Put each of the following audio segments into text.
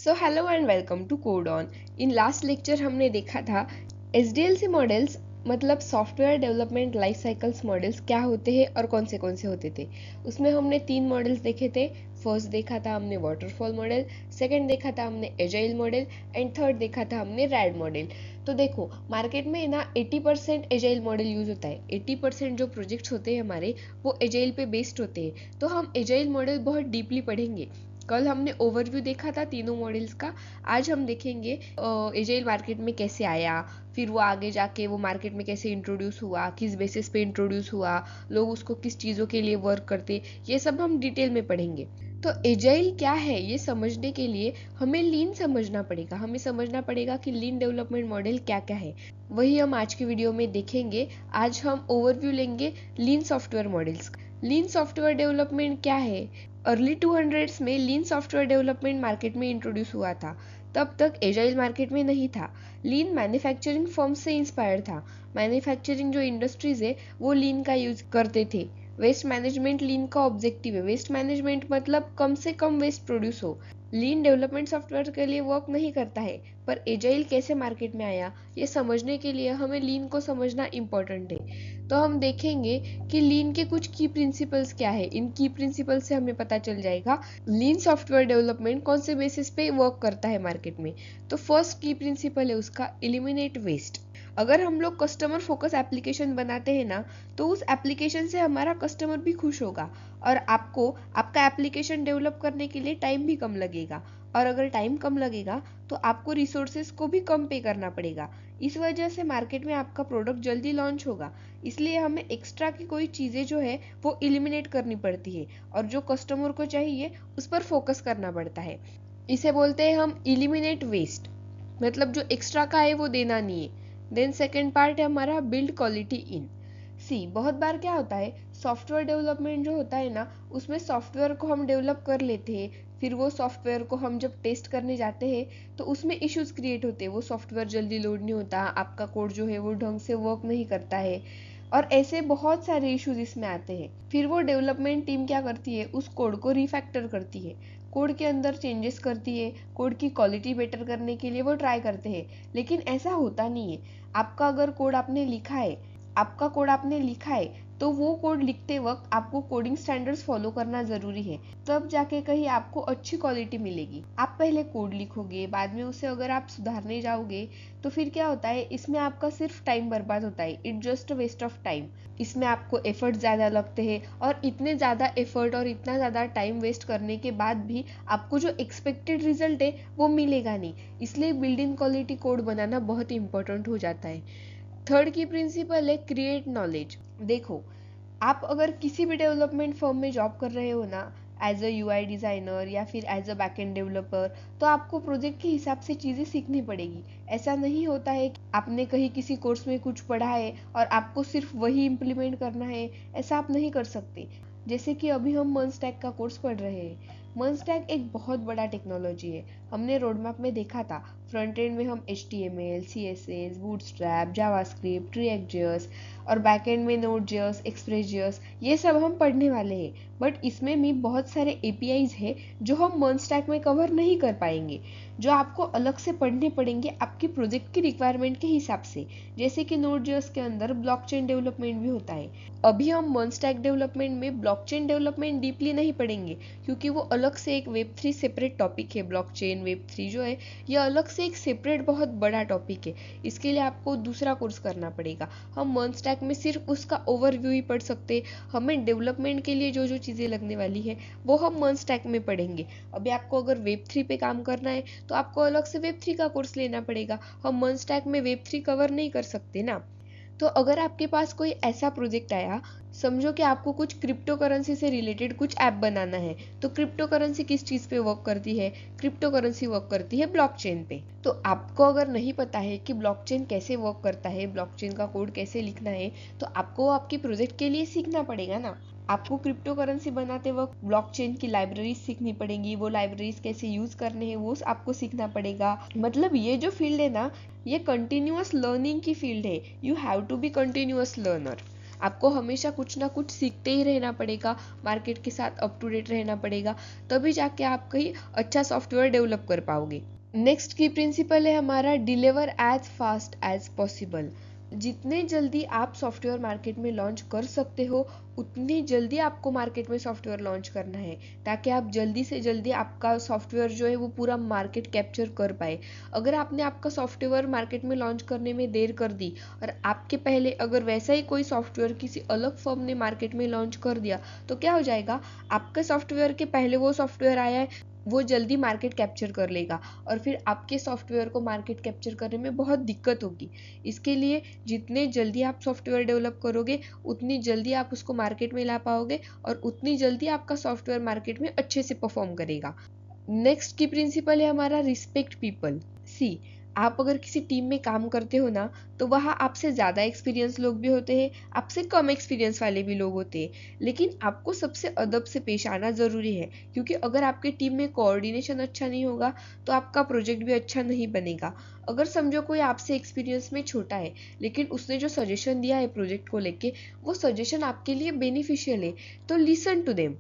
So hello and welcome to code on. In last lecture हमने देखा था SDLC models मतलब software development life cycles models क्या होते हैं और कौन से होते थे। उसमें हमने 3 मॉडल्स देखे थे। फर्स्ट देखा था हमने वाटरफॉल मॉडल, सेकंड देखा था हमने एजाइल मॉडल एंड थर्ड देखा था हमने रैड मॉडल। तो देखो मार्केट में ना 80% एजाइल मॉडल यूज होता है। 80% जो प्रोजेक्ट्स होते हैं हमारे वो एजाइल पे बेस्ड होते हैं। तो हम एजाइल मॉडल बहुत डीपली पढ़ेंगे। कल हमने ओवरव्यू देखा था तीनों मॉडल्स का। आज हम देखेंगे एजाइल मार्केट में कैसे आया, फिर वो आगे जाके वो मार्केट में कैसे इंट्रोड्यूस हुआ, किस बेसिस पे इंट्रोड्यूस हुआ, लोग उसको किस चीज़ों के लिए वर्क करते, ये सब हम डिटेल में पढ़ेंगे। तो एजाइल क्या है ये समझने के लिए हमें लीन समझना पड़ेगा। हमें समझना पड़ेगा कि लीन डेवलपमेंट मॉडल क्या क्या है, वही हम आज की वीडियो में देखेंगे। आज हम ओवरव्यू लेंगे लीन सॉफ्टवेयर मॉडल्स। लीन सॉफ्टवेयर डेवलपमेंट क्या है? अर्ली 200s में लीन सॉफ्टवेयर डेवलपमेंट मार्केट में इंट्रोड्यूस हुआ था। तब तक एजाइल मार्केट में नहीं था। लीन मैन्युफैक्चरिंग फर्म से इंस्पायर था। मैन्युफैक्चरिंग जो इंडस्ट्रीज है वो लीन का यूज करते थे। वेस्ट मैनेजमेंट लीन का ऑब्जेक्टिव है। वेस्ट मैनेजमेंट मतलब कम से कम वेस्ट प्रोड्यूस हो। लीन डेवलपमेंट सॉफ्टवेयर के लिए वर्क नहीं करता है। पर एजाइल कैसे मार्केट में आया ये समझने के लिए हमें लीन को समझना इम्पोर्टेंट है। तो हम देखेंगे कि लीन के कुछ की प्रिंसिपल्स क्या है। इन की प्रिंसिपल से हमें पता चल जाएगा लीन सॉफ्टवेयर डेवलपमेंट कौन से बेसिस पे वर्क करता है मार्केट में। तो फर्स्ट की प्रिंसिपल है उसका एलिमिनेट वेस्ट। अगर हम लोग कस्टमर फोकस एप्लीकेशन बनाते हैं ना, तो उस एप्लीकेशन से हमारा कस्टमर भी खुश होगा और आपको आपका एप्लीकेशन डेवलप करने के लिए टाइम भी कम लगेगा। और अगर टाइम कम लगेगा तो आपको रिसोर्सेज को भी कम पे करना पड़ेगा। इस वजह से मार्केट में आपका प्रोडक्ट जल्दी लॉन्च होगा। इसलिए हमें एक्स्ट्रा की कोई चीज़ें जो है वो एलिमिनेट करनी पड़ती है और जो कस्टमर को चाहिए उस पर फोकस करना पड़ता है। इसे बोलते हैं हम एलिमिनेट वेस्ट, मतलब जो एक्स्ट्रा का है वो देना नहीं है। देन सेकेंड पार्ट है हमारा बिल्ड क्वालिटी इन। सी बहुत बार क्या होता है, सॉफ्टवेयर डेवलपमेंट जो होता है ना उसमें सॉफ्टवेयर को हम डेवलप कर लेते हैं, फिर वो सॉफ्टवेयर को हम जब टेस्ट करने जाते हैं तो उसमें इश्यूज क्रिएट होते हैं। वो सॉफ्टवेयर जल्दी लोड नहीं होता, आपका कोड जो है वो ढंग से वर्क नहीं करता है और ऐसे बहुत सारे इश्यूज इसमें आते हैं। फिर वो डेवलपमेंट टीम क्या करती है, उस कोड को रिफैक्टर करती है, कोड के अंदर चेंजेस करती है, कोड की क्वालिटी बेटर करने के लिए वो ट्राई करते हैं। लेकिन ऐसा होता नहीं है। आपका अगर कोड आपने लिखा है, आपका कोड आपने लिखा है तो वो कोड लिखते वक्त आपको कोडिंग स्टैंडर्ड्स फॉलो करना जरूरी है, तब जाके कहीं आपको अच्छी क्वालिटी मिलेगी। आप पहले कोड लिखोगे, बाद में उसे अगर आप सुधारने जाओगे तो फिर क्या होता है, इसमें आपका सिर्फ टाइम बर्बाद होता है। It just waste of time. इसमें आपको एफर्ट ज़्यादा लगते हैं और इतने ज़्यादा एफर्ट और इतना ज़्यादा टाइम वेस्ट करने के बाद भी आपको जो एक्सपेक्टेड रिजल्ट है वो मिलेगा नहीं। इसलिए बिल्डिंग क्वालिटी कोड बनाना बहुत इंपॉर्टेंट हो जाता है। थर्ड की प्रिंसिपल है क्रिएट नॉलेज। देखो आप अगर किसी भी डेवलपमेंट फर्म में जॉब कर रहे हो ना, एज अ यूआई डिज़ाइनर या फिर एज अ बैकएंड डेवलपर, तो आपको प्रोजेक्ट के हिसाब से चीज़ें सीखनी पड़ेगी। ऐसा नहीं होता है कि आपने कहीं किसी कोर्स में कुछ पढ़ा है और आपको सिर्फ वही इम्प्लीमेंट करना है। ऐसा आप नहीं कर सकते। जैसे कि अभी हम मर्न स्टैक का कोर्स पढ़ रहे हैं। मर्न स्टैक एक बहुत बड़ा टेक्नोलॉजी है। हमने रोडमैप में देखा था, फ्रंट एंड में हम HTML, CSS, bootstrap, JavaScript, react JS और बैक एंड में नोड जेएस, एक्सप्रेस जेएस, ये सब हम पढ़ने वाले हैं। बट इसमें भी बहुत सारे APIs है जो हम मर्न स्टैक में कवर नहीं कर पाएंगे, जो आपको अलग से पढ़ने पड़ेंगे आपकी प्रोजेक्ट की रिक्वायरमेंट के हिसाब से। जैसे कि नोड जेएस के अंदर ब्लॉकचेन डेवलपमेंट भी होता है। अभी हम मर्न स्टैक डेवलपमेंट में ब्लॉकचेन डेवलपमेंट डीपली नहीं पढ़ेंगे, क्योंकि वो अलग से एक वेब3 सेपरेट टॉपिक है। ब्लॉकचेन वेब3 जो है ये अलग से एक सेपरेट बहुत बड़ा टॉपिक है। इसके लिए आपको दूसरा कोर्स करना पड़ेगा। हम मर्न स्टैक में सिर्फ उसका ओवरव्यू ही पढ़ सकते। हमें डेवलपमेंट के लिए जो जो चीज़ें लगने वाली है वो हम मर्न स्टैक में पढ़ेंगे। अभी आपको अगर वेब3 पे काम करना है तो आपको अलग से वेब3 का कोर्स लेना पड़ेगा। हम मर्न स्टैक में वेब3 कवर नहीं कर सकते ना। तो अगर आपके पास कोई ऐसा प्रोजेक्ट आया, समझो कि आपको कुछ क्रिप्टो करेंसी से रिलेटेड कुछ ऐप बनाना है, तो क्रिप्टो करेंसी किस चीज़ पे वर्क करती है? क्रिप्टो करेंसी वर्क करती है ब्लॉकचेन पे। तो आपको अगर नहीं पता है कि ब्लॉकचेन कैसे वर्क करता है, ब्लॉकचेन का कोड कैसे लिखना है, तो आपको आपके प्रोजेक्ट के लिए सीखना पड़ेगा ना। आपको क्रिप्टो करेंसी बनाते वक्त ब्लॉकचेन की लाइब्रेरीज सीखनी पड़ेंगी, वो लाइब्रेरीज कैसे यूज करने हैं वो आपको सीखना पड़ेगा। मतलब ये जो फील्ड है ना, ये कंटिन्यूअस लर्निंग की फील्ड है। You have to be continuous learner. आपको हमेशा कुछ ना कुछ सीखते ही रहना पड़ेगा, मार्केट के साथ अप टू डेट रहना पड़ेगा, तभी जाके आप कहीं अच्छा सॉफ्टवेयर डेवलप कर पाओगे। नेक्स्ट की प्रिंसिपल है हमारा deliver as fast as possible. जितने जल्दी आप सॉफ्टवेयर मार्केट में लॉन्च कर सकते हो उतनी जल्दी आपको मार्केट में सॉफ्टवेयर लॉन्च करना है, ताकि आप जल्दी से जल्दी आपका सॉफ्टवेयर जो है वो पूरा मार्केट कैप्चर कर पाए। अगर आपने आपका सॉफ्टवेयर मार्केट में लॉन्च करने में देर कर दी और आपके पहले अगर वैसा ही कोई सॉफ्टवेयर किसी अलग फर्म ने मार्केट में लॉन्च कर दिया, तो क्या हो जाएगा, आपके सॉफ्टवेयर के पहले वो सॉफ्टवेयर आया है, वो जल्दी मार्केट कैप्चर कर लेगा और फिर आपके सॉफ्टवेयर को मार्केट कैप्चर करने में बहुत दिक्कत होगी। इसके लिए जितने जल्दी आप सॉफ्टवेयर डेवलप करोगे उतनी जल्दी आप उसको मार्केट में ला पाओगे और उतनी जल्दी आपका सॉफ्टवेयर मार्केट में अच्छे से परफॉर्म करेगा। नेक्स्ट की प्रिंसिपल है हमारा रिस्पेक्ट पीपल। सी, आप अगर किसी टीम में काम करते हो ना, तो वहाँ आपसे ज़्यादा एक्सपीरियंस लोग भी होते हैं, आपसे कम एक्सपीरियंस वाले भी लोग होते हैं, लेकिन आपको सबसे अदब से पेश आना ज़रूरी है, क्योंकि अगर आपके टीम में कोऑर्डिनेशन अच्छा नहीं होगा तो आपका प्रोजेक्ट भी अच्छा नहीं बनेगा। अगर समझो कोई आपसे एक्सपीरियंस में छोटा है, लेकिन उसने जो सजेशन दिया है प्रोजेक्ट को लेके, वो सजेशन आपके लिए बेनिफिशियल है, तो लिसन टू देम,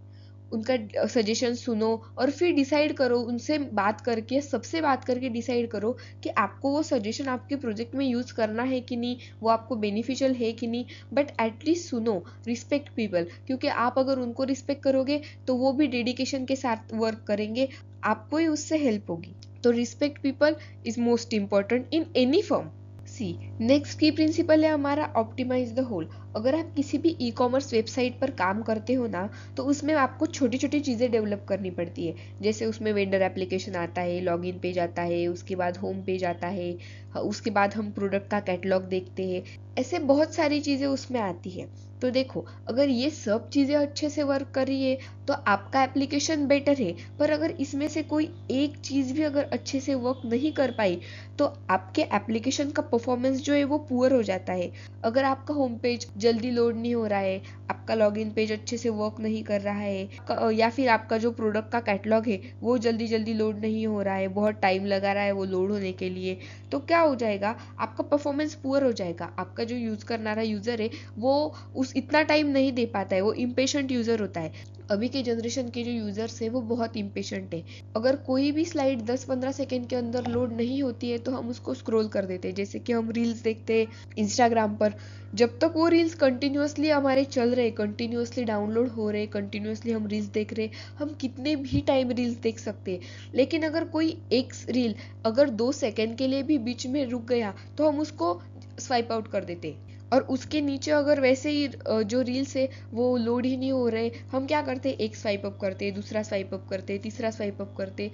उनका सजेशन सुनो और फिर डिसाइड करो, उनसे बात करके, सबसे बात करके डिसाइड करो कि आपको वो सजेशन आपके प्रोजेक्ट में यूज करना है कि नहीं, वो आपको बेनिफिशियल है कि नहीं, बट एटलीस्ट सुनो। रिस्पेक्ट पीपल, क्योंकि आप अगर उनको रिस्पेक्ट करोगे तो वो भी डेडिकेशन के साथ वर्क करेंगे, आपको ही उससे हेल्प होगी। तो respect people is most important in any firm. See, next की प्रिंसिपल है हमारा ऑप्टिमाइज द होल। अगर आप किसी भी ई कॉमर्स वेबसाइट पर काम करते हो ना, तो उसमें आपको छोटी छोटी चीज़ें डेवलप करनी पड़ती है। जैसे उसमें वेंडर एप्लीकेशन आता है, लॉगिन पेज आता है, उसके बाद होम पेज आता है, उसके बाद हम प्रोडक्ट का कैटलॉग देखते हैं, ऐसे बहुत सारी चीज़ें उसमें आती है। तो देखो, अगर ये सब चीज़ें अच्छे से वर्क कर रही है तो आपका एप्लीकेशन बेटर है, पर अगर इसमें से कोई एक चीज़ भी अगर अच्छे से वर्क नहीं कर पाई तो आपके एप्लीकेशन का परफॉर्मेंस जो है वो पुअर हो जाता है। अगर आपका होम पेज जल्दी लोड नहीं हो रहा है, आपका लॉगिन पेज अच्छे से वर्क नहीं कर रहा है, या फिर आपका जो प्रोडक्ट का कैटलॉग है वो जल्दी जल्दी लोड नहीं हो रहा है, बहुत टाइम लगा रहा है वो लोड होने के लिए, तो क्या हो जाएगा, आपका परफॉर्मेंस पुअर हो जाएगा। आपका जो यूज करना रहा यूजर है वो उस इतना टाइम नहीं दे पाता है, वो इम्पेशेंट यूजर होता है। अभी के जनरेशन के जो यूजर्स है वो बहुत इम्पेशेंट है। अगर कोई भी स्लाइड 10-15 सेकेंड के अंदर लोड नहीं होती है तो हम उसको स्क्रॉल कर देते हैं। जैसे कि हम रील्स देखते हैं इंस्टाग्राम पर, जब तक वो रील्स कंटिन्यूअसली हमारे चल रहे, कंटिन्यूअसली डाउनलोड हो रहे, कंटिन्यूअसली हम रील्स देख रहे, हम कितने भी टाइम रील्स देख सकते हैं। लेकिन अगर कोई एक रील अगर 2 सेकेंड के लिए भी बीच में रुक गया तो हम उसको स्वाइप आउट कर देते हैं। और उसके नीचे अगर वैसे ही जो रील्स है वो लोड ही नहीं हो रहे, हम क्या करते, एक स्वाइप अप करते, दूसरा स्वाइप अप करते, तीसरा स्वाइप अप करते,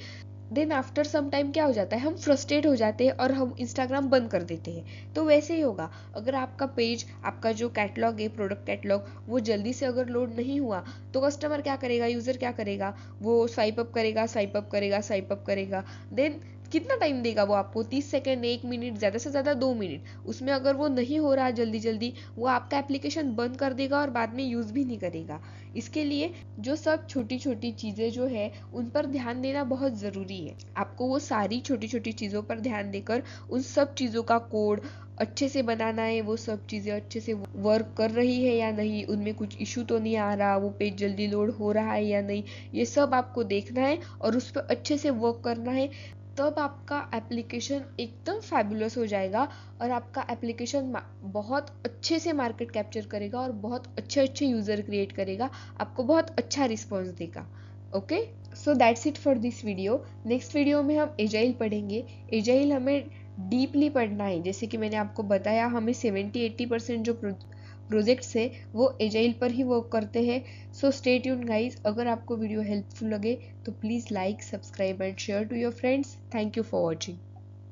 देन आफ्टर सम टाइम क्या हो जाता है, हम फ्रस्ट्रेट हो जाते हैं और हम इंस्टाग्राम बंद कर देते हैं। तो वैसे ही होगा, अगर आपका पेज, आपका जो कैटलॉग है, प्रोडक्ट कैटलॉग, वो जल्दी से अगर लोड नहीं हुआ तो कस्टमर क्या करेगा, यूजर क्या करेगा, वो स्वाइप अप करेगा, स्वाइप अप करेगा, स्वाइप अप करेगा, देन कितना टाइम देगा वो आपको, 30 सेकेंड, 1 मिनट, ज़्यादा से ज़्यादा 2 मिनट। उसमें अगर वो नहीं हो रहा जल्दी जल्दी, वो आपका एप्लीकेशन बंद कर देगा और बाद में यूज़ भी नहीं करेगा। इसके लिए जो सब छोटी छोटी चीज़ें जो है उन पर ध्यान देना बहुत ज़रूरी है। आपको वो सारी छोटी छोटी चीज़ों पर ध्यान देकर उन सब चीज़ों का कोड अच्छे से बनाना है, वो सब चीज़ें अच्छे से वर्क कर रही है या नहीं, उनमें कुछ इशू तो नहीं आ रहा, वो पेज जल्दी लोड हो रहा है या नहीं, ये सब आपको देखना है और उस पर अच्छे से वर्क करना है। तब आपका एप्लीकेशन एकदम फैबुलस हो जाएगा और आपका एप्लीकेशन बहुत अच्छे से मार्केट कैप्चर करेगा और बहुत अच्छे अच्छे यूज़र क्रिएट करेगा, आपको बहुत अच्छा रिस्पॉन्स देगा। Okay, so that's it for this video. Next video में हम एजाइल पढ़ेंगे। एजाइल हमें डीपली पढ़ना है, जैसे कि मैंने आपको बताया, हमें 70-80% जो प्रोजेक्ट्स है वो एजाइल पर ही वर्क करते हैं। So stay tuned guys. अगर आपको वीडियो हेल्पफुल लगे तो please like, subscribe and share to your friends. Thank you for watching.